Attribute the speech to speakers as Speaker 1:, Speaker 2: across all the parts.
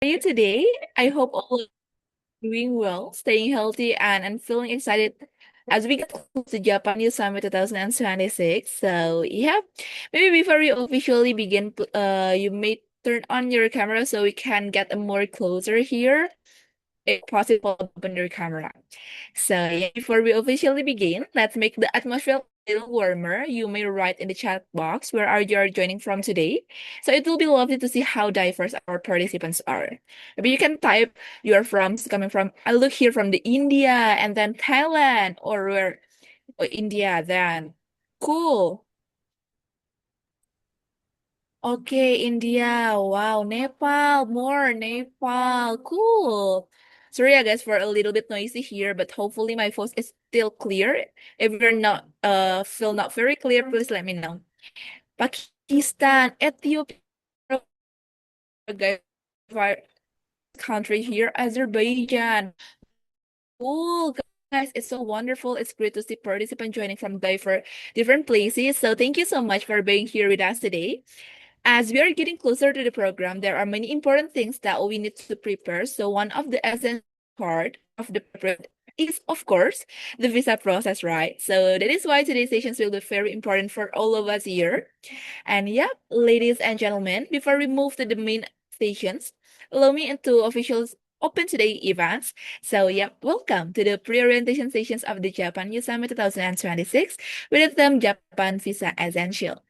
Speaker 1: Are you today? I hope all are doing well, staying healthy, and I'm feeling excited as we get close to Japan Youth Summit 2026. So, yeah, maybe before we officially begin, you may turn on your camera so we can get a more closer here. If possible, open your camera. So, yeah, before we officially begin, let's make the atmosphere a little warmer. You may write in the chat box where are you are joining from today. So it will be lovely to see how diverse our participants are. Maybe you can type you are from coming from. I look here from the India and then Thailand or where or India then. Cool. Okay, India. Wow, Nepal, more Nepal. Cool. Sorry, I guess for a little bit noisy here, but hopefully my voice is still clear. If you're not feel not very clear, please let me know. Pakistan, Ethiopia, guys, country here, Azerbaijan. Cool, guys. It's so wonderful. It's great to see participants joining from different places. So thank you so much for being here with us today. As we are getting closer to the program, there are many important things that we need to prepare. So one of the essential part of the preparation is, of course, the visa process, right? So that is why today's sessions will be very important for all of us here. And yeah, ladies and gentlemen, before we move to the main stations, allow me to officials open today events. So yeah, welcome to the pre-orientation sessions of the Japan Youth Summit 2026 with the theme Japan Visa Essential.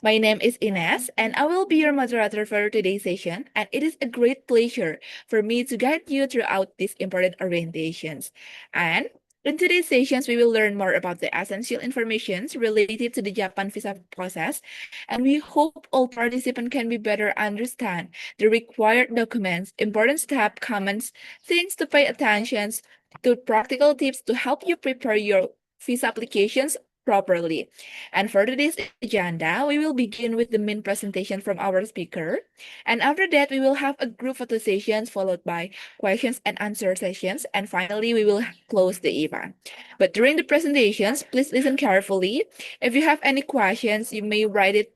Speaker 1: My name is Ines, and I will be your moderator for today's session. And it is a great pleasure for me to guide you throughout these important orientations. And in today's sessions, we will learn more about the essential information related to the Japan visa process, and we hope all participants can be better understand the required documents, important step comments, things to pay attention to, practical tips to help you prepare your visa applications properly. And for today's agenda, we will begin with the main presentation from our speaker. And after that, we will have a group photo sessions followed by questions and answer sessions. And finally, we will close the event. But during the presentations, please listen carefully. If you have any questions, you may write it.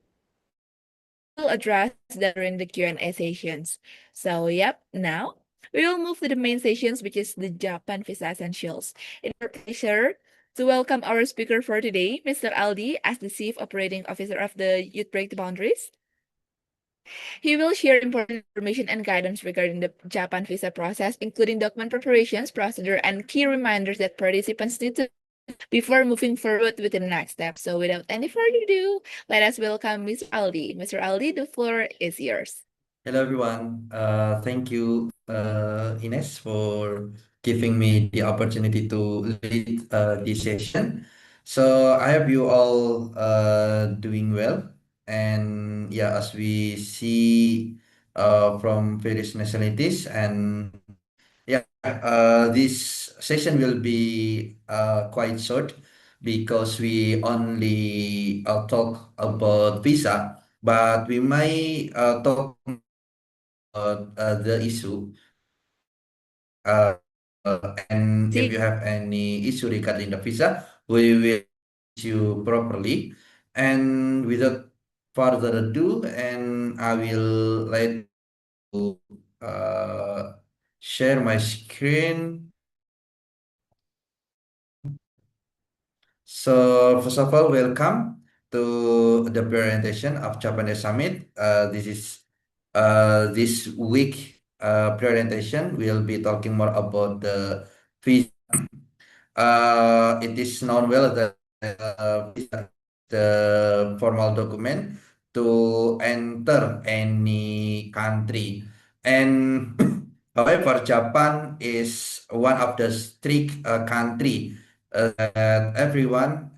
Speaker 1: We'll address that during the Q&A sessions. So, yep, now we will move to the main sessions, which is the Japan Visa Essentials. It's our pleasure to welcome our speaker for today, Mr. Aldi, as the Chief Operating Officer of the Youth Break the Boundaries. He will share important information and guidance regarding the Japan visa process, including document preparations, procedure, and key reminders that participants need to before moving forward with the next step. So without any further ado, let us welcome Mr. Aldi. Mr. Aldi, the floor is yours.
Speaker 2: Hello, everyone. Thank you, Ines, for giving me the opportunity to lead this session. So I hope you all doing well. And yeah, as we see from various nationalities, and yeah, this session will be quite short because we only talk about visa, but we might talk the issue. Uh, and if you
Speaker 1: See,
Speaker 2: have any issue regarding the visa, we will you properly. And without further ado, and I will let you share my screen. So first of all, welcome to the presentation of Japanese Summit. This is this week presentation. We'll be talking more about the visa. It is known well that visa is the formal document to enter any country. And however, Japan is one of the strict country that everyone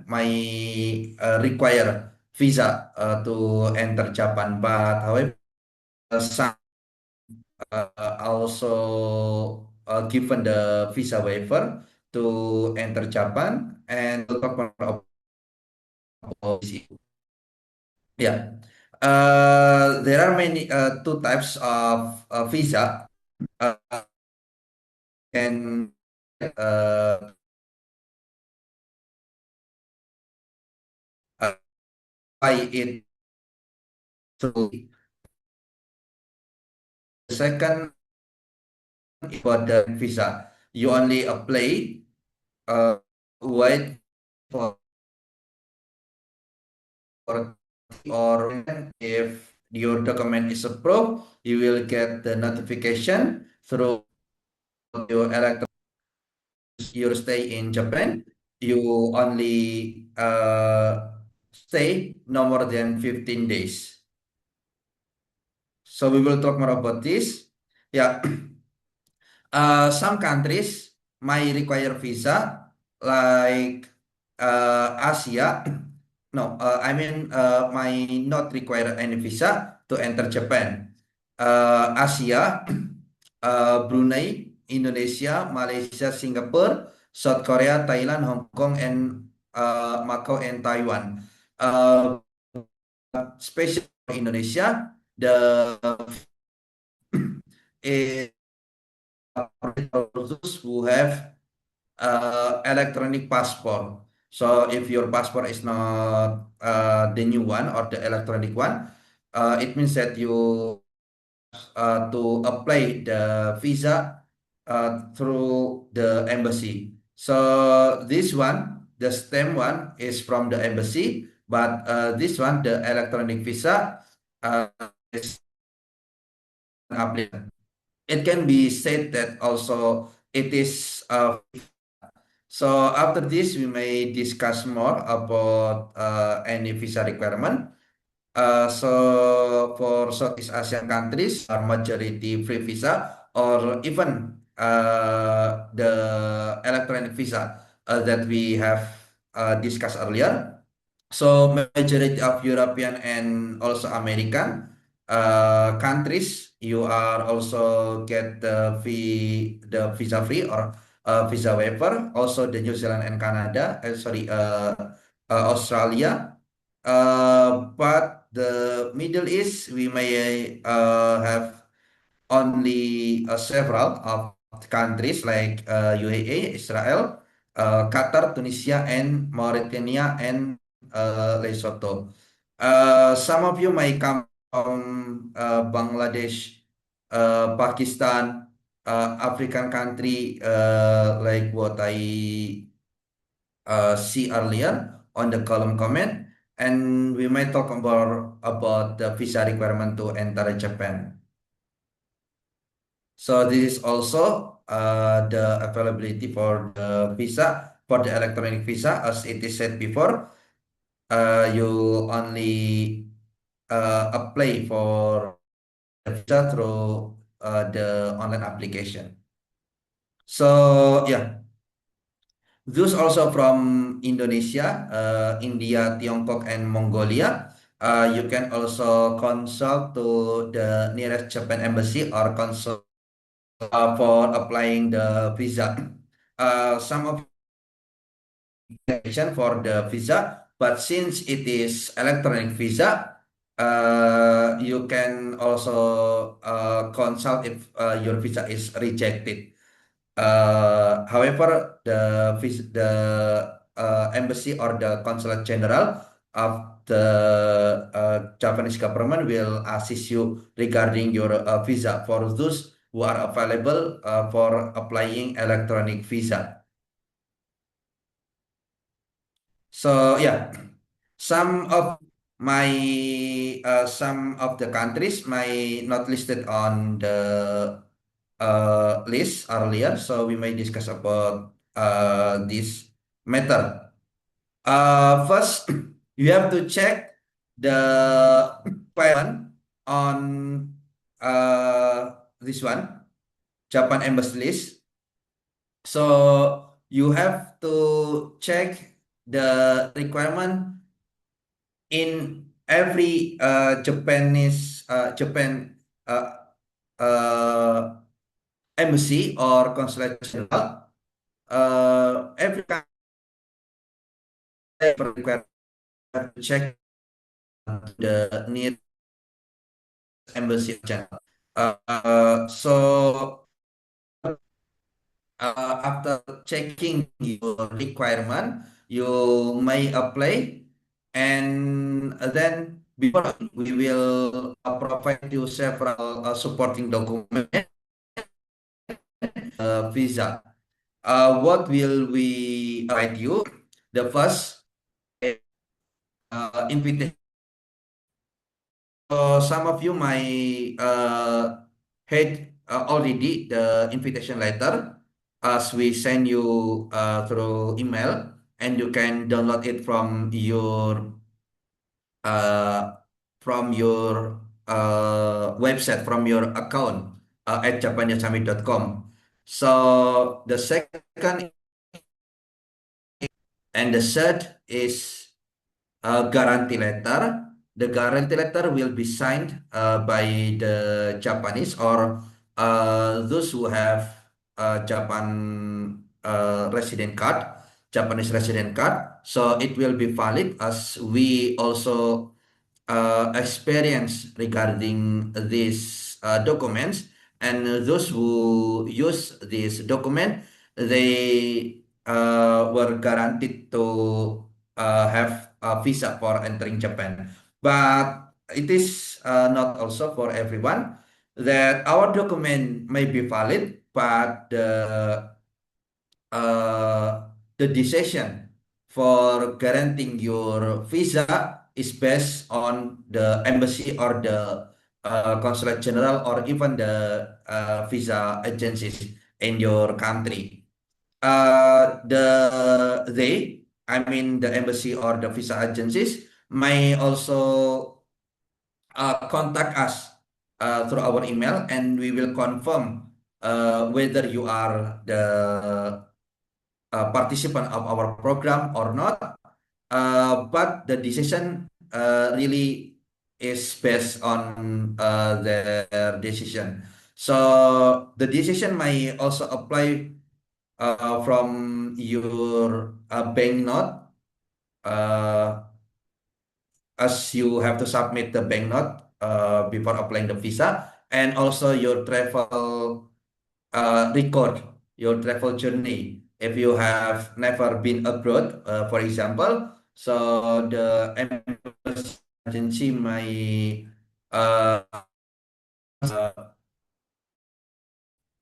Speaker 2: might require visa to enter Japan. But however, some also given the visa waiver to enter Japan, and we'll talk more about this issue. Yeah, there are many two types of visa. Uh, can uh, apply it So the second for the visa, you only apply wait for or if your document is approved, you will get the notification through your electronic your stay in Japan. You only stay no more than 15 days. So we will talk more about this. Yeah, some countries might require visa, like Asia. No, I mean, might not require any visa to enter Japan. Asia, Brunei, Indonesia, Malaysia, Singapore, South Korea, Thailand, Hong Kong, and Macau and Taiwan. Uh, Especially for Indonesia, the is for those who have electronic passport. So if your passport is not the new one or the electronic one, it means that you to apply the visa through the embassy. So this one, the stamp one, is from the embassy, but this one, the electronic visa, uh, is applicant. It can be said that also it is so after this, we may discuss more about any visa requirement. So for Southeast Asian countries, are majority free visa or even the electronic visa that we have discussed earlier. So majority of European and also American countries, you are also get the visa free or visa waiver. Also the New Zealand and Canada, Australia. But the Middle East, we may have only several of the countries like UAE, Israel, Qatar, Tunisia, and Mauritania and Lesotho. Some of you may come from Bangladesh, Pakistan, African country like what I see earlier on the column comment, and we might talk about the visa requirement to enter Japan. So this is also the availability for the visa for the electronic visa. As it is said before, you only apply for the visa through the online application. So yeah, those also from Indonesia, India, Tiongkok, and Mongolia. You can also consult to the nearest Japan embassy or consult for applying the visa. Some of for the visa, but since it is electronic visa, you can also consult if your visa is rejected. However, the embassy or the consulate general of the Japanese government will assist you regarding your visa for those who are available for applying electronic visa. So yeah, some of my some of the countries may not listed on the list earlier, so we may discuss about this matter. First, you have to check the requirement on this one, Japan Embassy list. So you have to check the requirement in every Japan uh, uh, embassy or consulate general. Every country require to check the nearest embassy general. So after checking your requirement, you may apply, and then before we will provide you several supporting documents, visa. What will we provide you? The first invitation. Some of you might had already the invitation letter as we send you through email, and you can download it uh, from your website, from your account at japanyosummit.com. So the second and the third is guarantee letter. The guarantee letter will be signed by the Japanese or those who have Japanese resident card. So it will be valid as we also experience regarding these documents, and those who use this document, they were guaranteed to have a visa for entering Japan. But it is not also for everyone that our document may be valid, but the decision for guaranteeing your visa is based on the embassy or the consulate general or even the visa agencies in your country. I mean the embassy or the visa agencies may also contact us through our email, and we will confirm whether you are the participant of our program or not. But the decision really is based on their decision. So the decision may also apply from your bank note, uh, as you have to submit the bank note before applying the visa, and also your travel record, your travel journey. If you have never been abroad, for example, so the embassy agency may uh,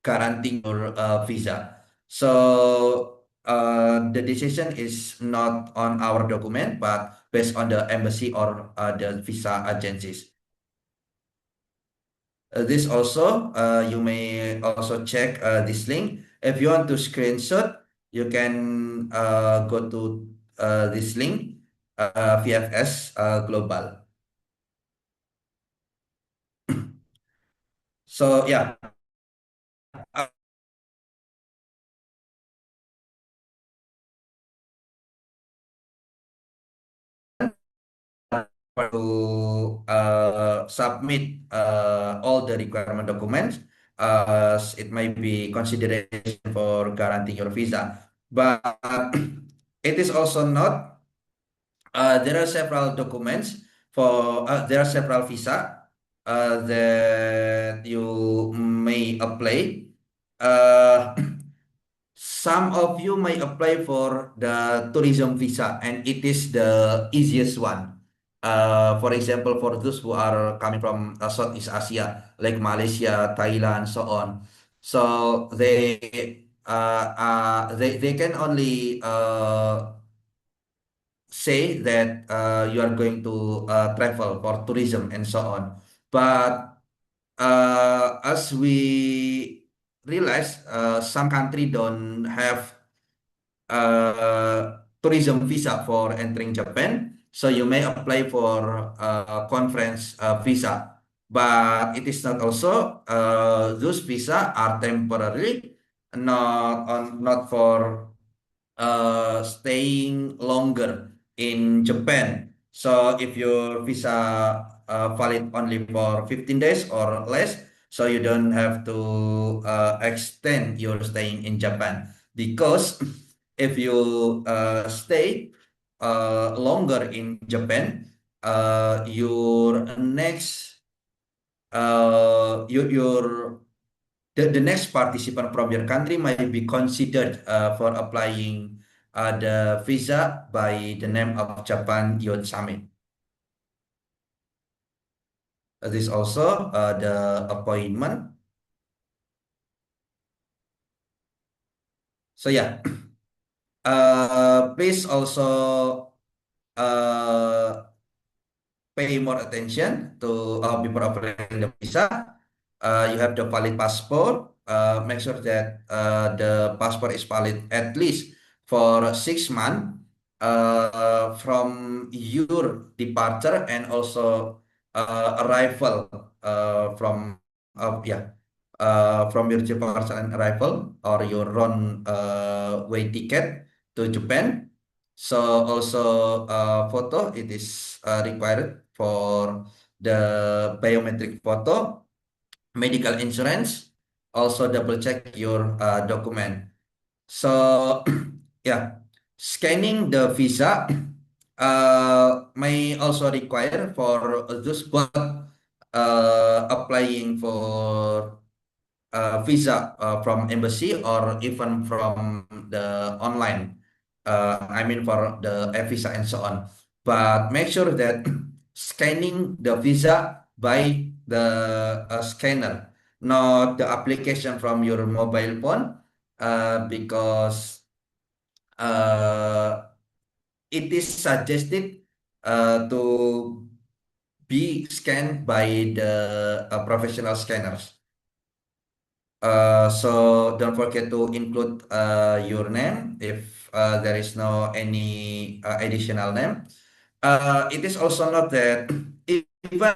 Speaker 2: guarantee your visa. So the decision is not on our document, but based on the embassy or the visa agencies. This also, you may also check this link. If you want to screenshot, you can go to this link, VFS Global. So yeah, uh, to submit all the requirement documents, it might be consideration for guaranteeing your visa. But it is also not. There are several documents there are several visa that you may apply. Uh, some of you may apply for the tourism visa, and it is the easiest one. For example, for those who are coming from Southeast Asia, like Malaysia, Thailand, so on. So they can only say that you are going to travel for tourism and so on. But as we realize, some country don't have tourism visa for entering Japan, so you may apply for conference visa. But it is not also those visa are temporary, not for staying longer in Japan. So if your visa valid only for 15 days or less, so you don't have to extend your staying in Japan. Because if you stay longer in Japan, your next your the next participant from your country might be considered for applying the visa by the name of Japan Youth Summit. This also the appointment. So yeah, please also uh, pay more attention to before applying the visa. You have the valid passport. Make sure that the passport is valid at least for 6 months from your departure and also arrival yeah from your departure and arrival or your run way ticket to Japan. So also photo it is required for the biometric photo, medical insurance, also double check your document. So yeah, scanning the visa may also require for those both applying for visa from embassy or even from the online. I mean for the e-visa and so on. But make sure that scanning the visa by the scanner, not the application from your mobile phone, because uh, it is suggested to be scanned by the professional scanners. So don't forget to include your name if there is no any additional name. It is also not that even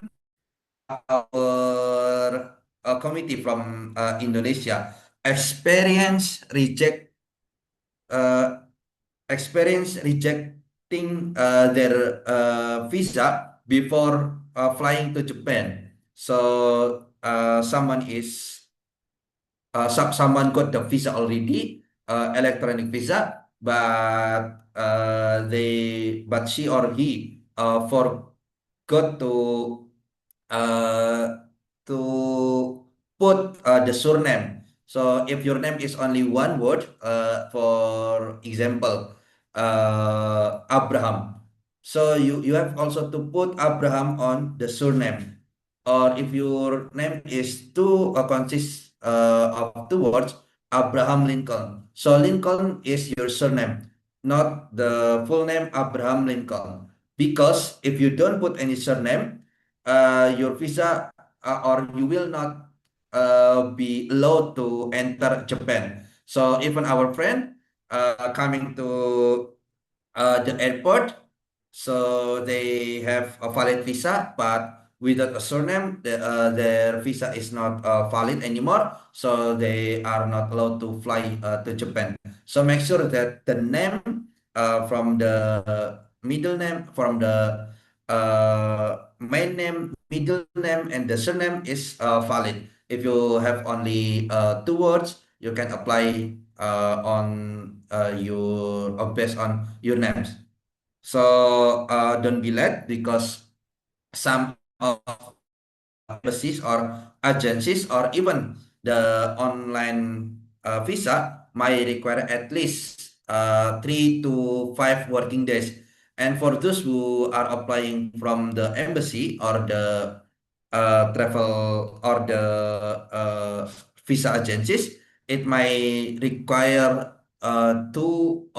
Speaker 2: our committee from Indonesia experience reject uh, experience rejecting their visa before flying to Japan. So someone is someone got the visa already, electronic visa, but but she or he forgot uh, to put the surname. So if your name is only one word, for example, Abraham. So you have also to put Abraham on the surname. Or if your name is two consists of two words, Abraham Lincoln. So Lincoln is your surname, not the full name Abraham Lincoln. Because if you don't put any surname, your visa or you will not be allowed to enter Japan. So even our friend coming to the airport, so they have a valid visa, but without a surname, their visa is not valid anymore. So they are not allowed to fly to Japan. So make sure that the name from the middle name, from the main name, middle name, and the surname is valid. If you have only two words, you can apply on your based on your names. So don't be late because some of embassies or agencies or even the online visa might require at least 3 to 5 working days. And for those who are applying from the embassy or the travel or the visa agencies, it may require 2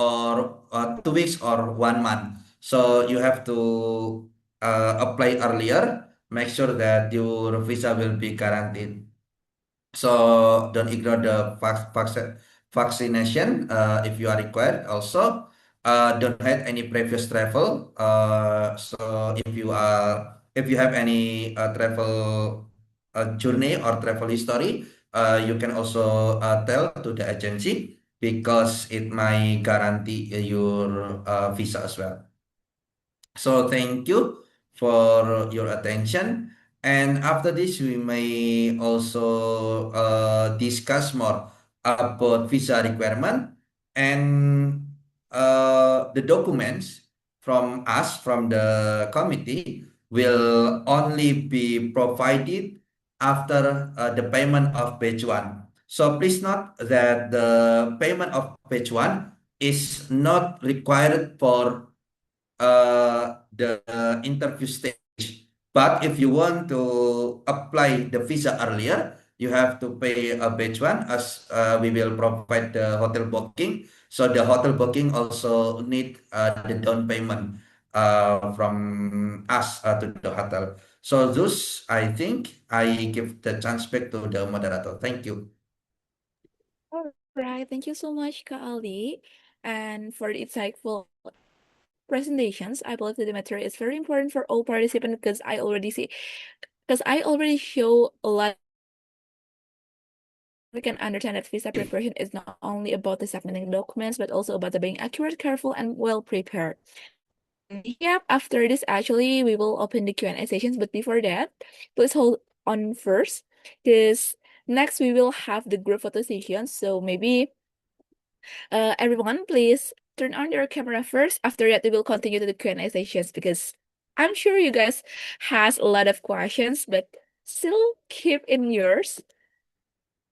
Speaker 2: weeks or 1 month. So you have to apply earlier. Make sure that your visa will be guaranteed. So don't ignore the vaccination if you are required. Also, don't hide any previous travel. So if you have any travel journey or travel history, you can also tell to the agency because it might guarantee your visa as well. So thank you for your attention. And after this, we may also discuss more about visa requirement and the documents from us, from the committee, will only be provided after the payment of batch one. So please note that the payment of batch one is not required for the interview stage. But if you want to apply the visa earlier, you have to pay a batch one as we will provide the hotel booking. So the hotel booking also need the down payment from us to the hotel. So those, I think I give the chance back to the moderator. Thank you.
Speaker 1: All right, thank you so much, Ka Ali, and for the insightful presentations. I believe that the material is very important for all participants because I already show a lot. We can understand that visa preparation is not only about the submitting documents, but also about the being accurate, careful, and well prepared. Yep, after this, actually, we will open the Q&A sessions. But before that, please hold on first, because next we will have the group photo session. So maybe everyone, please turn on your camera first. After that, we will continue to the Q&A sessions because I'm sure you guys has a lot of questions, but still keep in yours.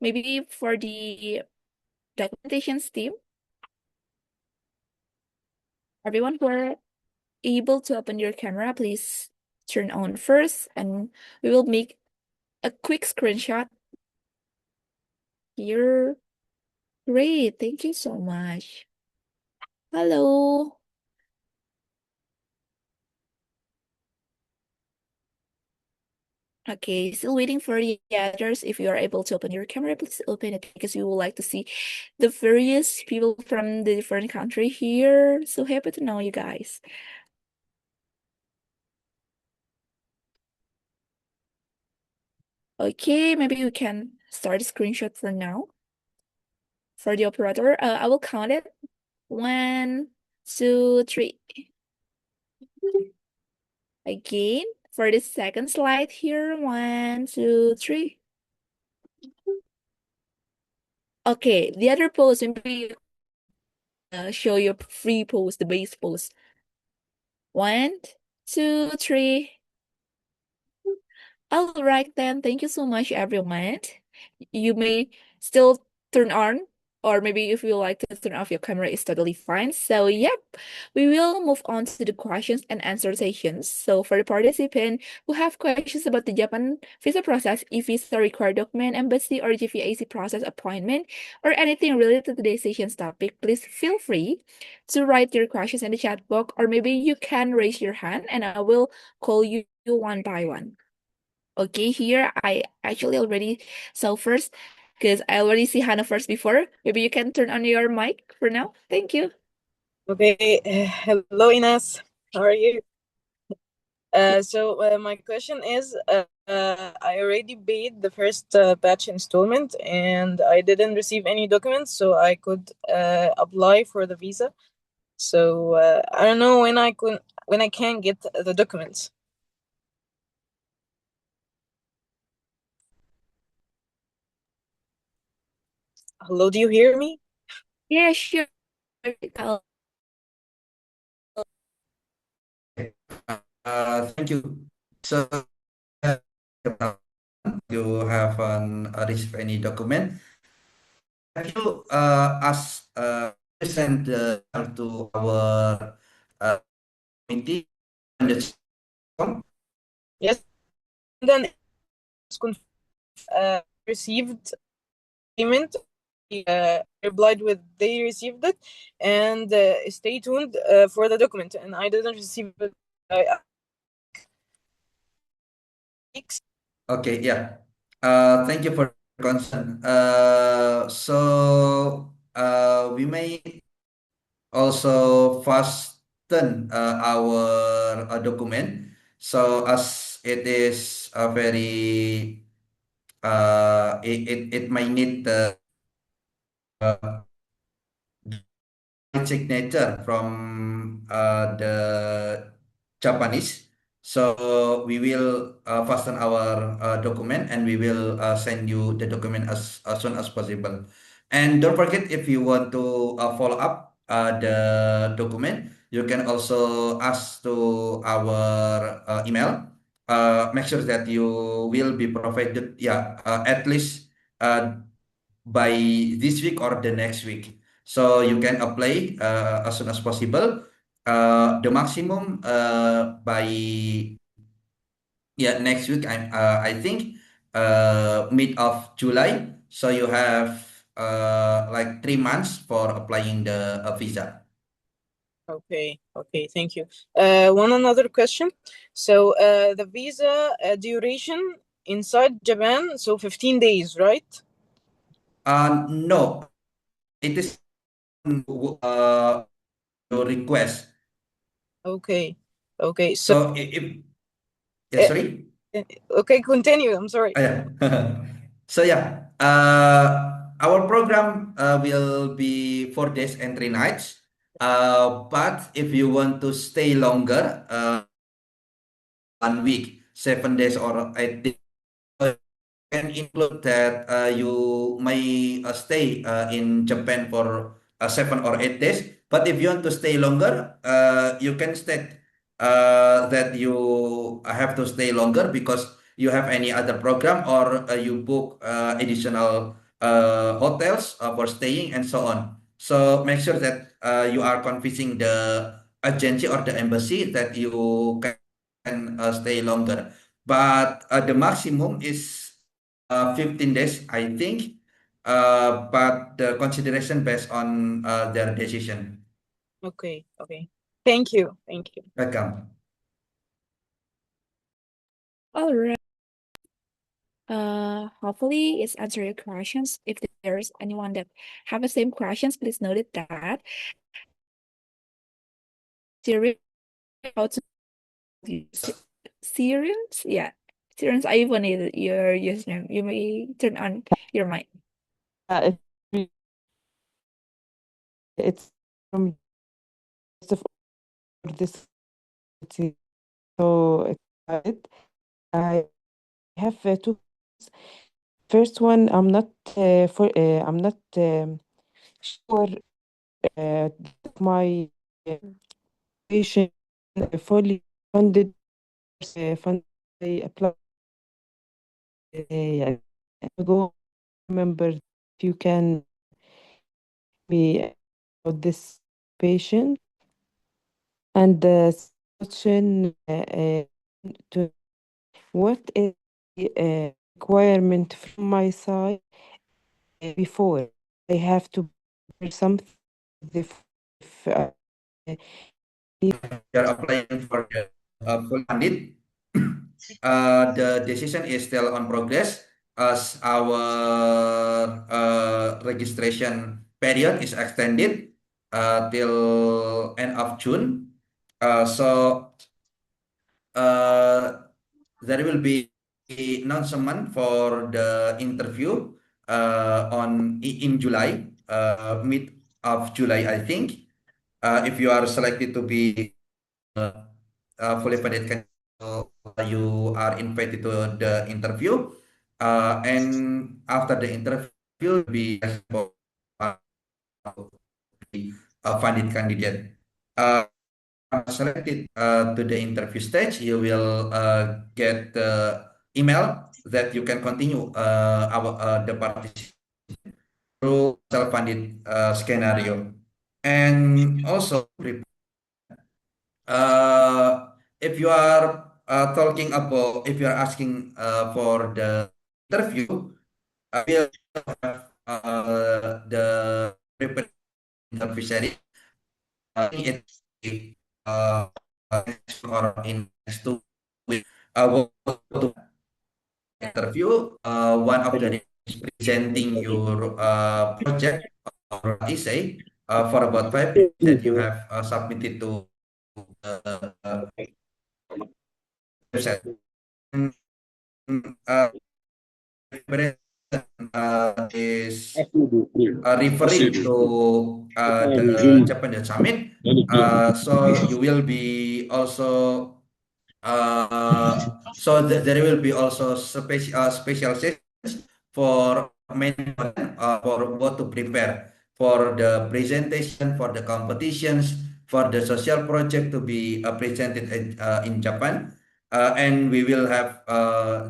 Speaker 1: Maybe for the documentations team, everyone who are able to open your camera, please turn on first, and we will make a quick screenshot here. Great, thank you so much. Hello. Okay, still waiting for the others. If you are able to open your camera, please open it because we would like to see the various people from the different country here. So happy to know you guys. Okay, maybe we can start a screenshot for now. For the operator, I will count it. 1, 2, 3. Again, for the second slide here. 1, 2, 3. Okay, the other pose, maybe show your free pose, the base pose. 1, 2, 3. All right then, thank you so much, everyone. You may still turn on, or maybe if you like to turn off your camera, it's totally fine. So, yep, we will move on to the questions and answer sessions. So, for the participant who have questions about the Japan visa process, e-visa required document, embassy, or GVAC process appointment, or anything related to today's session's topic, please feel free to write your questions in the chat box, or maybe you can raise your hand and I will call you one by one. Okay, here I actually already saw first because I already see Hannah first before. Maybe you can turn on your mic for now. Thank you.
Speaker 3: Okay, hello Ines, how are you? So my question is, I already paid the first batch installment and I didn't receive any documents, so I could apply for the visa. So I don't know when I can get the documents. Hello, do you hear me?
Speaker 1: Yeah, sure.
Speaker 2: Thank you. So, uh, you haven't received any document. Have you asked send to our committee and the form?
Speaker 3: Yes. And then it's received payment. Replied with they received it, and stay tuned for the document. And I didn't receive it.
Speaker 2: Okay, yeah. Thank you for your concern. We may also fasten our document. So as it is a very it might need the signature from the Japanese. So we will fasten our document and we will send you the document as soon as possible. And don't forget if you want to follow up the document, you can also ask to our email. Make sure that you will be provided, yeah, at least by this week or the next week. So you can apply as soon as possible. The maximum by Yeah, next week I think mid of July. So you have like 3 months for applying the visa.
Speaker 3: Okay, okay, thank you. One another question. So, the visa duration inside Japan, so 15 days, right?
Speaker 2: No, it is your request.
Speaker 3: Okay, okay. So,
Speaker 2: So if yeah,
Speaker 3: uh,
Speaker 2: sorry.
Speaker 3: okay, continue. I'm sorry.
Speaker 2: Yeah. So yeah, our program will be 4 days and 3 nights. But if you want to stay longer, 1 week, 7 days or 8 days, can include that you may stay in Japan for 7 or 8 days. But if you want to stay longer, you can state that you have to stay longer because you have any other program or you book additional hotels for staying and so on. So make sure that you are convincing the agency or the embassy that you can stay longer. But the maximum is 15 days, I think. But the consideration based on their decision.
Speaker 3: Okay, okay. Thank you, thank you.
Speaker 2: Welcome.
Speaker 1: All right. Hopefully it's answered your questions. If there's anyone that have the same questions, please note it that Syrian, how to use Syrians, yeah, Syrians. I even need your username. You may turn on your mic.
Speaker 4: It, it's from just for this city. So excited. I have two. First one, I'm not sure my patient fully funded. Fund I applied ago. Remember, if you can be about this patient and the question to what is the requirement from my side before I have to do something if I need
Speaker 2: You're applying for the full funded. The decision is still on progress as our registration period is extended till end of June. So uh, there will be announcement for the interview in July, mid of July, I think. If you are selected to be fully funded, you are invited to the interview, and after the interview, you'll be funded candidate. Uh, Selected to the interview stage, you will get the email that you can continue the participation through self-funded scenario. And also, if you are talking about, if you are asking for the interview, we'll have the prepared interview series. It uh, or in next 2 weeks. We'll go to interview. One of the is presenting your project or essay for about 5 days that you have submitted to the website. And, uh, is referring to the Japan Summit. So you will be also there will be also special sessions for many for what to prepare for the presentation, for the competitions, for the social project to be presented in Japan. And we will have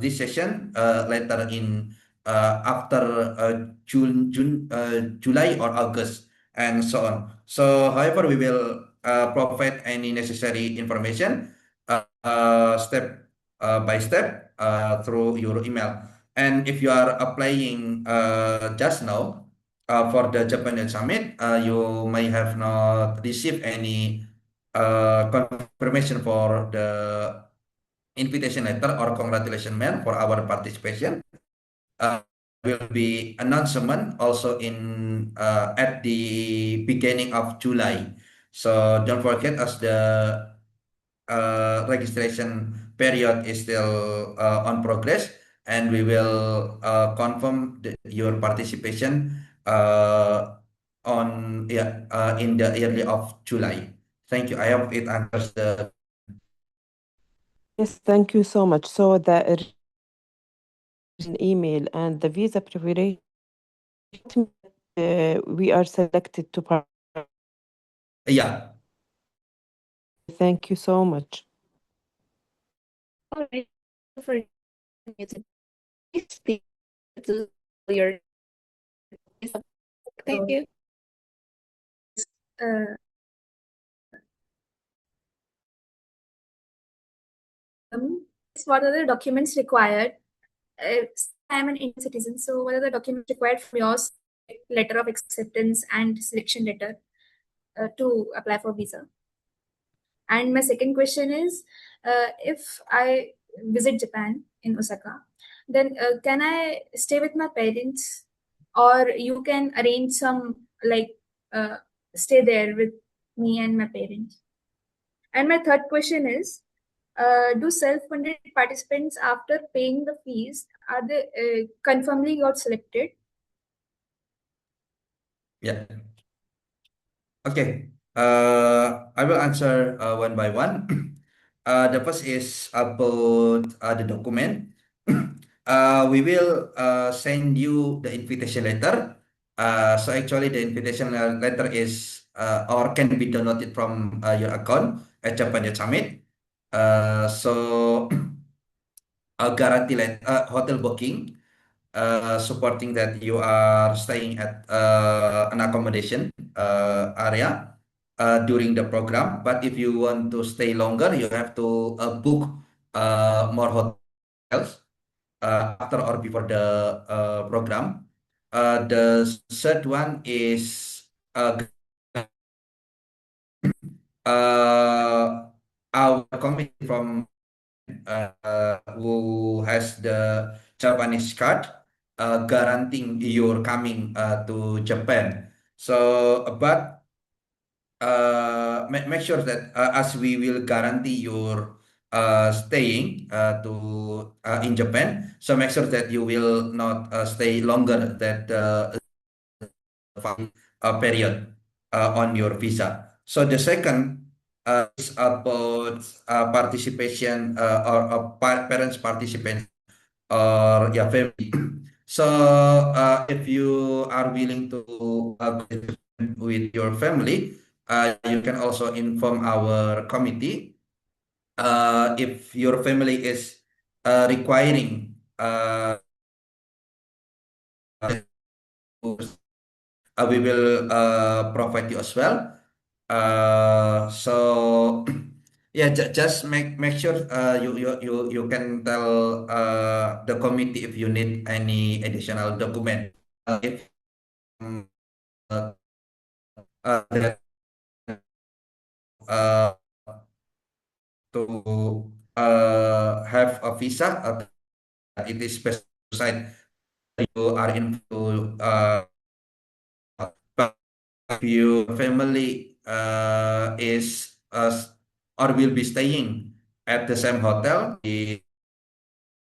Speaker 2: this session later in after July or August, and so on. So, however, we will provide any necessary information step by step through your email. And if you are applying just now for the Japan Summit, you may have not received any confirmation for the invitation letter or congratulation mail for our participation. Will be announcement also in at the beginning of July. So don't forget, as the registration period is still on progress, and we will confirm your participation on in the early of July. Thank you. I hope it answers the.
Speaker 4: Yes, thank you so much. So the email and the visa preparation, we are selected to participate.
Speaker 2: Yeah.
Speaker 4: Thank you so much.
Speaker 1: All right. For you to please speak to your. Thank you.
Speaker 5: Uh, what are the documents required? I'm an Indian citizen, so what are the documents required from yours? Letter of acceptance and selection letter to apply for visa. And my second question is, if I visit Japan in Osaka, then can I stay with my parents, or you can arrange some like stay there with me and my parents? And my third question is, do self-funded participants, after paying the fees, are they confirmly got selected?
Speaker 2: Yeah. Okay. I will answer one by one. The first is about the document. We will send you the invitation letter. So actually, the invitation letter is or can be downloaded from your account at Japan Youth Summit. So guarantee hotel booking, supporting that you are staying at an accommodation area during the program. But if you want to stay longer, you have to book more hotels after or before the program. The third one is our committee from who has the Japanese card guaranteeing your coming to Japan. So, but make sure that as we will guarantee your staying to in Japan, so make sure that you will not stay longer than the period on your visa. So the second is about participation or parents' participation or yeah, family. So if you are willing to with your family, you can also inform our committee. If your family is requiring we will provide you as well. So yeah, just make sure you can tell the committee if you need any additional document. If uh, that, uh, to have a visa, it is specified you are into if your family is or will be staying at the same hotel, the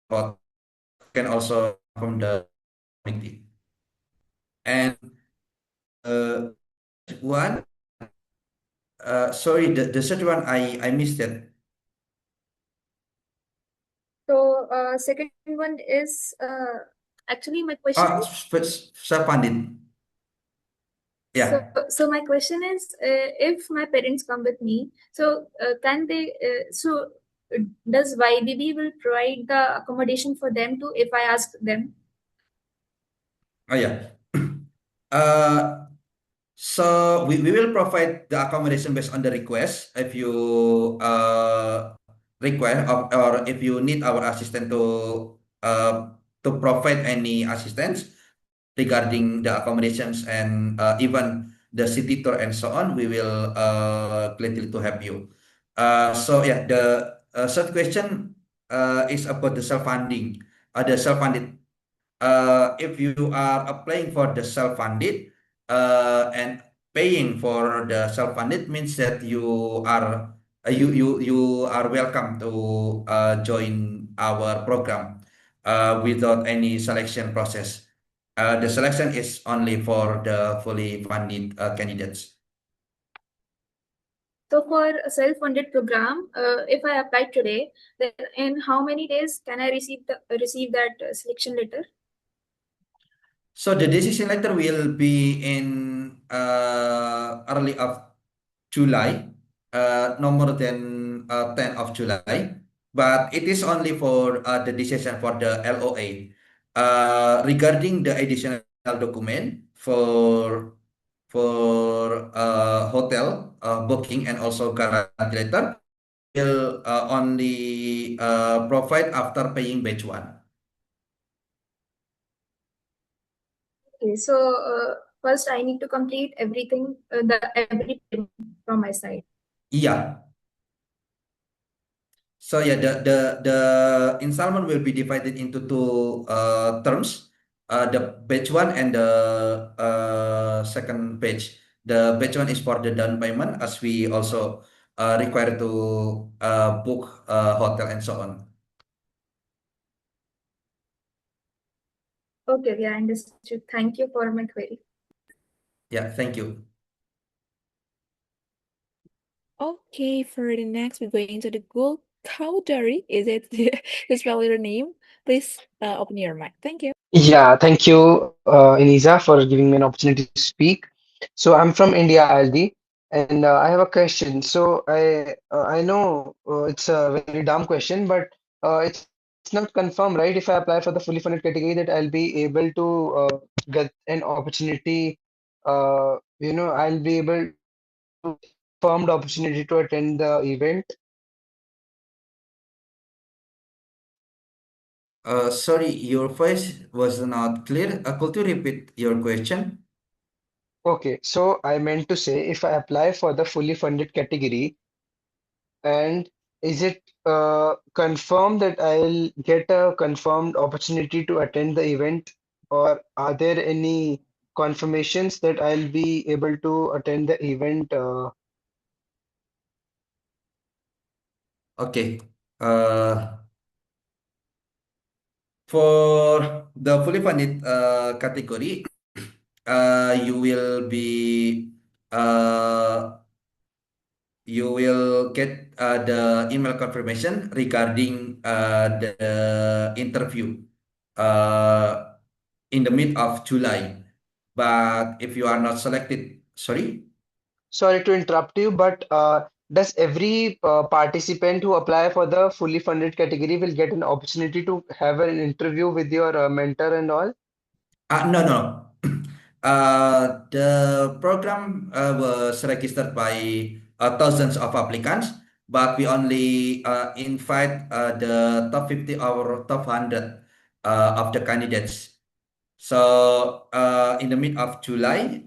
Speaker 2: hotel can also from the committee. And uh, one, sorry, the third one I missed it.
Speaker 5: So, second one is actually my question.
Speaker 2: Sapandit.
Speaker 5: So,
Speaker 2: Yeah.
Speaker 5: so my question is, if my parents come with me, so can they? Does YBB will provide the accommodation for them too if I ask them?
Speaker 2: Oh yeah. Uh, so we will provide the accommodation based on the request. If you require or if you need our assistant to provide any assistance regarding the accommodations and even the city tour and so on, we will gladly to help you. So yeah, the third question is about the self-funding. The self-funded. If you are applying for the self-funded and paying for the self-funded means that you are welcome to join our program without any selection process. The selection is only for the fully funded candidates.
Speaker 5: So for a self-funded program, if I apply today, then in how many days can I receive that selection letter?
Speaker 2: So the decision letter will be in early of July, no more than 10 of July, but it is only for the decision for the LOA. Regarding the additional document for hotel booking and also guarantee letter will only provide after paying batch one.
Speaker 5: Okay, so first I need to complete everything, every payment from my side.
Speaker 2: Yeah. So yeah, the installment will be divided into two terms, the batch one and the second batch. The batch one is for the down payment, as we also require to book hotel and so on.
Speaker 5: Okay, yeah, understood. Thank you for my query.
Speaker 2: Yeah, thank you.
Speaker 1: Okay, for the next, we're going to the Google Cowdery. Is it to spell your name? Please open your mic. Thank you.
Speaker 6: Yeah, thank you, Inisa, for giving me an opportunity to speak. So I'm from India, ILD, and I have a question. So I know it's a very dumb question, but it's not confirmed, right? If I apply for the fully funded category, that I'll be able to get an opportunity. I'll be able to confirmed opportunity to attend the event.
Speaker 2: Sorry, your voice was not clear. Could you repeat your question?
Speaker 6: Okay, so I meant to say, if I apply for the fully funded category. And is it confirmed that I'll get a confirmed opportunity to attend the event, or are there any confirmations that I'll be able to attend the event?
Speaker 2: Okay. For the fully funded category, you will be you will get the email confirmation regarding the interview uh, in the mid of July. But if you are not selected, sorry.
Speaker 6: Sorry to interrupt you, but does every participant who apply for the fully funded category will get an opportunity to have an interview with your mentor and all?
Speaker 2: No, no. The program was registered by thousands of applicants, but we only invite the top 50 or top 100 of the candidates. So in the mid of July,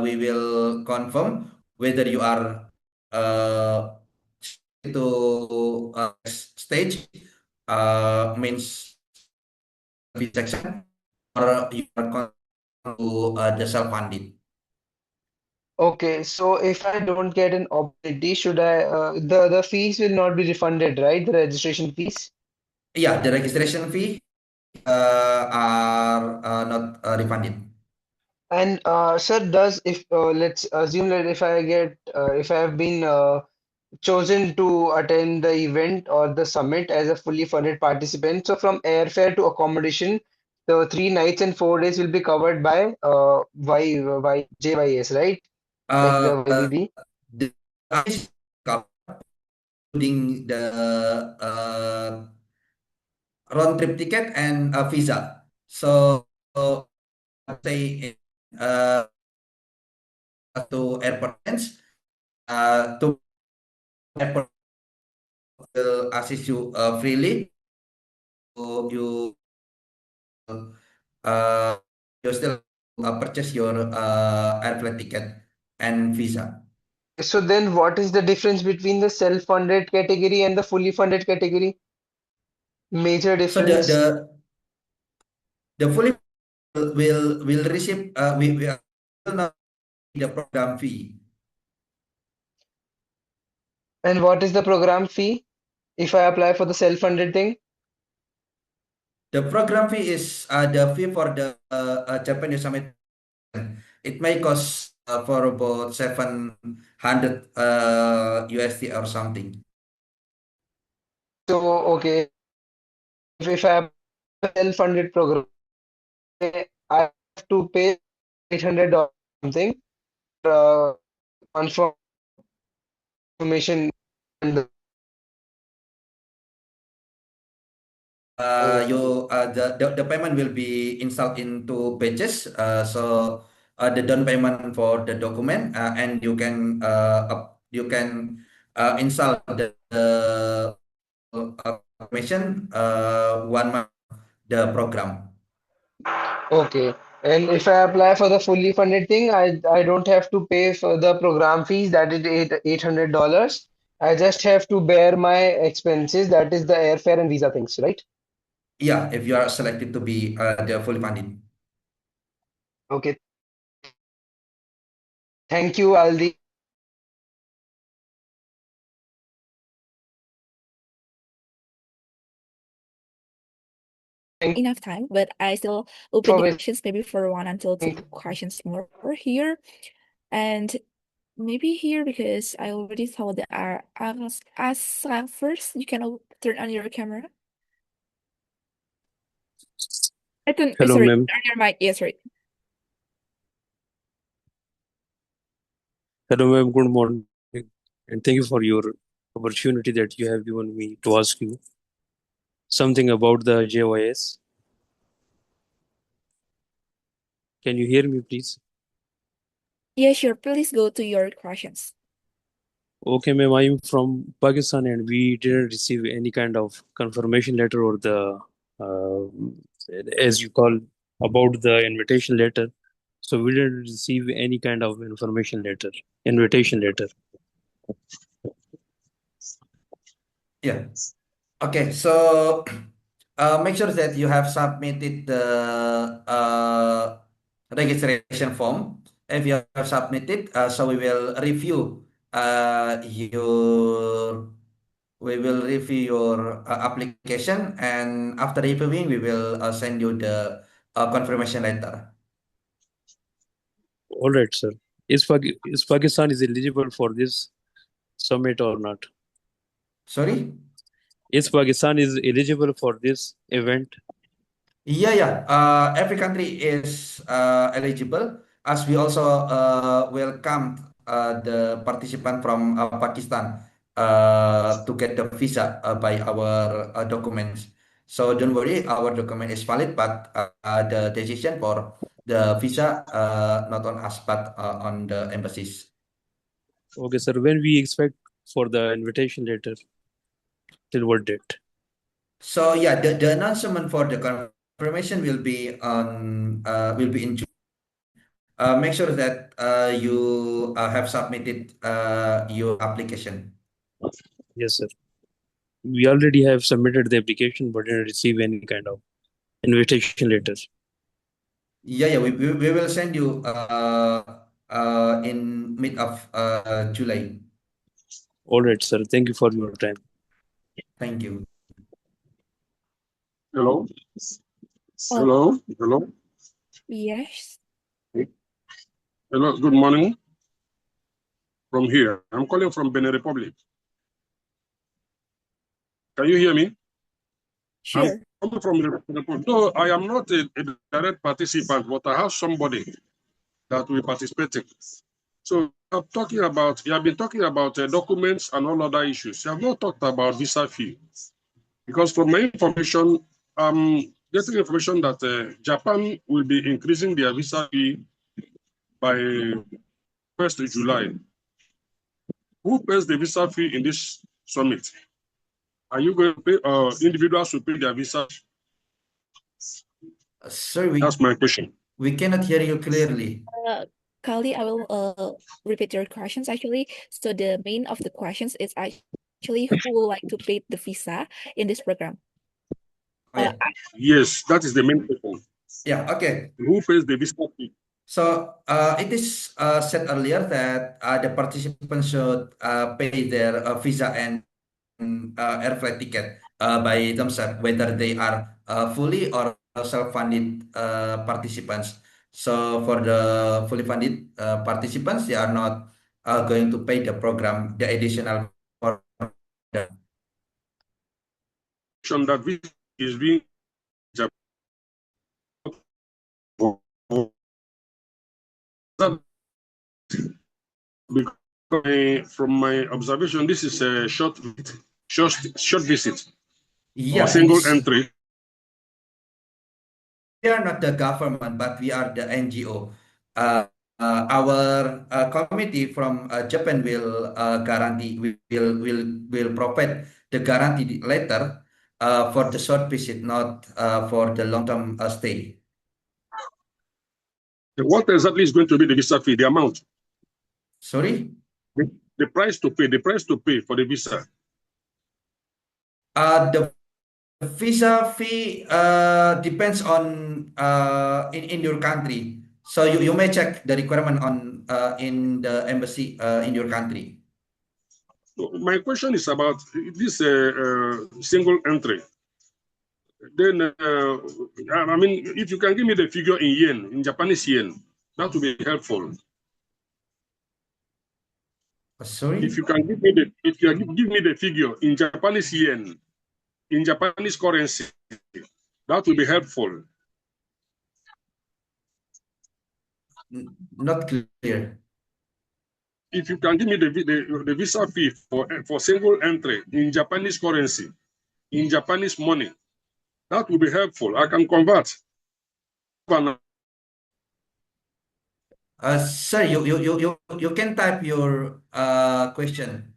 Speaker 2: we will confirm whether you are uh, to stage means section or you are to the self-funded.
Speaker 6: Okay, so if I don't get an opportunity, should I the fees will not be refunded, right? The registration fees.
Speaker 2: Yeah, the registration fee are not refunded.
Speaker 6: And sir, does if let's assume that if I have been chosen to attend the event or the summit as a fully funded participant, so from airfare to accommodation, the 3 nights and 4 days will be covered by JYS, right? Like the
Speaker 2: Uh,
Speaker 6: YBB.
Speaker 2: the price including the round trip ticket and visa. So say uh, to airport to airport will assist you freely. So uh, you still purchase your airplane ticket and visa.
Speaker 6: So then what is the difference between the self-funded category and the fully funded category? Major
Speaker 2: So
Speaker 6: difference.
Speaker 2: the fully will receive we will not pay the program fee.
Speaker 6: And what is the program fee if I apply for the self-funded thing?
Speaker 2: The program fee is the fee for the Japanese Summit. It may cost for about 700 USD or something.
Speaker 6: So, okay, if I have a self-funded program, I have to pay $800 something confirmation and
Speaker 2: The payment will be installed into batches. So the down payment for the document, and you can install the information 1 month the program.
Speaker 6: okay. And if I apply for the fully funded thing, I don't have to pay for the program fees, that is $800. I just have to bear my expenses, that is the airfare and visa things, right?
Speaker 2: Yeah, if you are selected to be the fully funded.
Speaker 6: Okay. Thank you, Aldi. Thank
Speaker 1: Enough time, but I still open
Speaker 6: for
Speaker 1: the
Speaker 6: waiting.
Speaker 1: questions maybe for 1 until 2 questions more here. And maybe here, because I already saw the ask first, you can turn on your camera.
Speaker 7: Hello,
Speaker 1: Sorry,
Speaker 7: ma'am.
Speaker 1: turn your mic. Yes, right.
Speaker 7: Hello, ma'am. Good morning. And thank you for your opportunity that you have given me to ask you something about the JYS. Can you hear me, please?
Speaker 1: Yeah, sure. Please go to your questions.
Speaker 7: Okay, ma'am. I'm from Pakistan and we didn't receive any kind of confirmation letter or as you call, about the invitation letter. So we didn't receive any kind of invitation letter.
Speaker 2: Yeah. Okay, so make sure that you have submitted the registration form. If you have submitted, so we will review your application, and after reviewing, we will send you the confirmation letter.
Speaker 7: All right, sir. Is Pakistan is eligible for this summit or not?
Speaker 2: Sorry?
Speaker 7: Is Pakistan is eligible for this event?
Speaker 2: Yeah. Every country is eligible, as we also welcome the participant from Pakistan to get the visa by our documents. So don't worry, our document is valid, but the decision for the visa not on us but on the embassies.
Speaker 7: Okay, sir. When we expect for the invitation letter? Till what date?
Speaker 2: So yeah, the announcement for the confirmation will be in June. Make sure that you have submitted your application.
Speaker 7: Yes, sir. We already have submitted the application, but didn't receive any kind of invitation letter.
Speaker 2: Yeah, we will send you in mid of July.
Speaker 7: All right, sir. Thank you for your time.
Speaker 2: Thank you.
Speaker 8: Hello.
Speaker 1: Oh.
Speaker 8: Hello. Hello.
Speaker 1: Yes.
Speaker 8: Hello. Good morning. From here, I'm calling from Benin Republic. Can you hear me?
Speaker 1: Sure.
Speaker 8: I'm coming from Benin Republic. No, I am not a direct participant, but I have somebody that will participate. So I'm talking about. You have been talking about documents and all other issues. You have not talked about visa fee, because from my information, I'm getting information that Japan will be increasing their visa fee by 1st of July. Who pays the visa fee in this summit? Are you going to pay, individuals to pay their visa?
Speaker 2: Sir,
Speaker 8: That's my question.
Speaker 2: we cannot hear you clearly.
Speaker 1: Kali, I will repeat your questions actually. So the main of the questions is actually who would like to pay the visa in this program?
Speaker 2: Oh, yeah.
Speaker 8: Yes, that is the main question.
Speaker 2: Yeah, okay.
Speaker 8: Who pays the visa fee?
Speaker 2: So it is said earlier that the participants should pay their visa and air flight ticket by themselves, whether they are fully or self-funded participants. So for the fully funded participants, they are not going to pay the program, the additional for the
Speaker 8: That visa is being because from my observation, this is a short visit
Speaker 2: yeah,
Speaker 8: or single entry.
Speaker 2: We are not the government, but we are the NGO. Our committee from Japan will guarantee will provide the guarantee letter for the short visit, not for the long-term stay.
Speaker 8: What exactly is going to be the visa fee? The amount?
Speaker 2: Sorry?
Speaker 8: The price to pay. The price to pay for the visa.
Speaker 2: The visa fee depends on in your country. So you may check the requirement on in the embassy in your country.
Speaker 8: My question is about this single entry. Then, I mean, if you can give me the figure in yen, in Japanese yen, that would be helpful.
Speaker 2: Sorry?
Speaker 8: If you can give me the figure in Japanese yen, in Japanese currency, that will be helpful.
Speaker 2: Not clear.
Speaker 8: If you can give me the visa fee for single entry in Japanese currency, in Japanese money, that will be helpful. I can convert.
Speaker 2: Sir, you can type your question.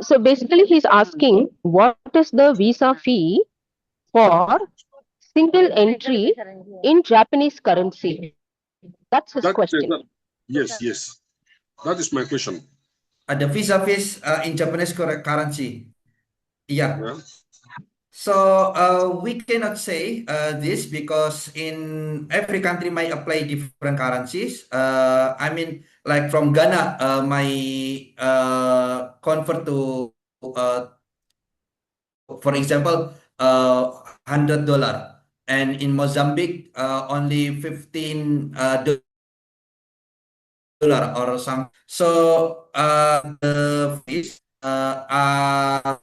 Speaker 9: So basically he's asking what is the visa fee for single entry in Japanese currency? That's his question.
Speaker 8: Yes. That is my question.
Speaker 2: The visa fees in Japanese currency. Yeah. So we cannot say this because in every country might apply different currencies. I mean, like from Ghana, might convert to, for example, $100, and in Mozambique, only 15 dollar or some. So the fees are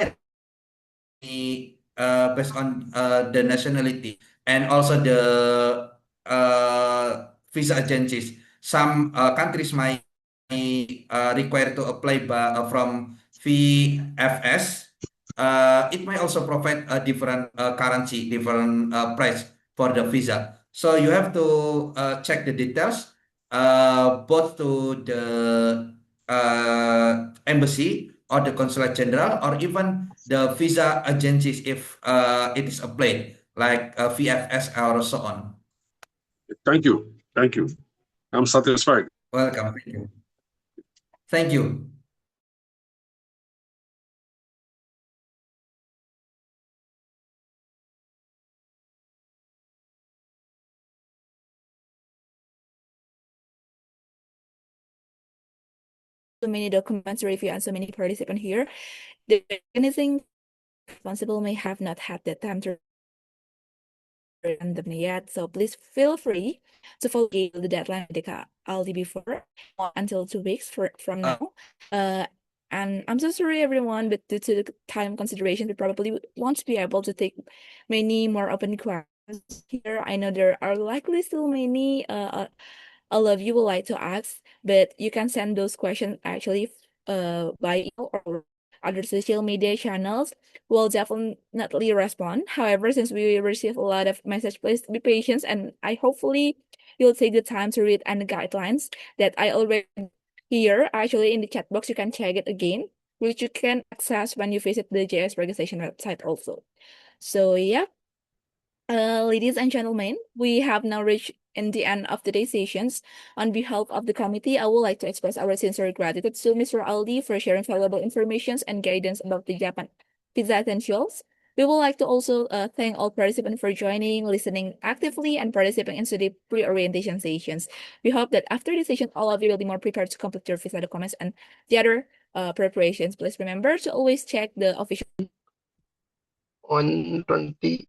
Speaker 2: based on the nationality and also the visa agencies. Some countries might require to apply from VFS. It might also provide a different currency, different price for the visa. So you have to check the details both to the embassy or the consulate general or even the visa agencies if it is applied like VFS or so on.
Speaker 8: Thank you. I'm satisfied.
Speaker 2: Welcome. Thank you. Thank you.
Speaker 1: So many documents review and so many participants here. The organizing responsible may have not had the time to run them yet, so please feel free to follow the deadline with the Aldi before until 2 weeks from now. And I'm so sorry, everyone, but due to the time consideration, we probably won't be able to take many more open questions here. I know there are likely still many all of you would like to ask, but you can send those questions actually by email or other social media channels. We'll definitely respond. However, since we receive a lot of messages, please be patient, and I hopefully you'll take the time to read and the guidelines that I already here actually in the chat box. You can check it again. which you can access when you visit the JS organization website also. So yeah, ladies and gentlemen, we have now reached in the end of today's sessions. On behalf of the committee, I would like to express our sincere gratitude to Mr. Aldi for sharing valuable information and guidance about the Japan Pizza Essentials. We would like to also thank all participants for joining, listening actively, and participating in the pre-orientation sessions. We hope that after the session, all of you will be more prepared to complete your visa documents and the other preparations. Please remember to always check the official
Speaker 6: 120.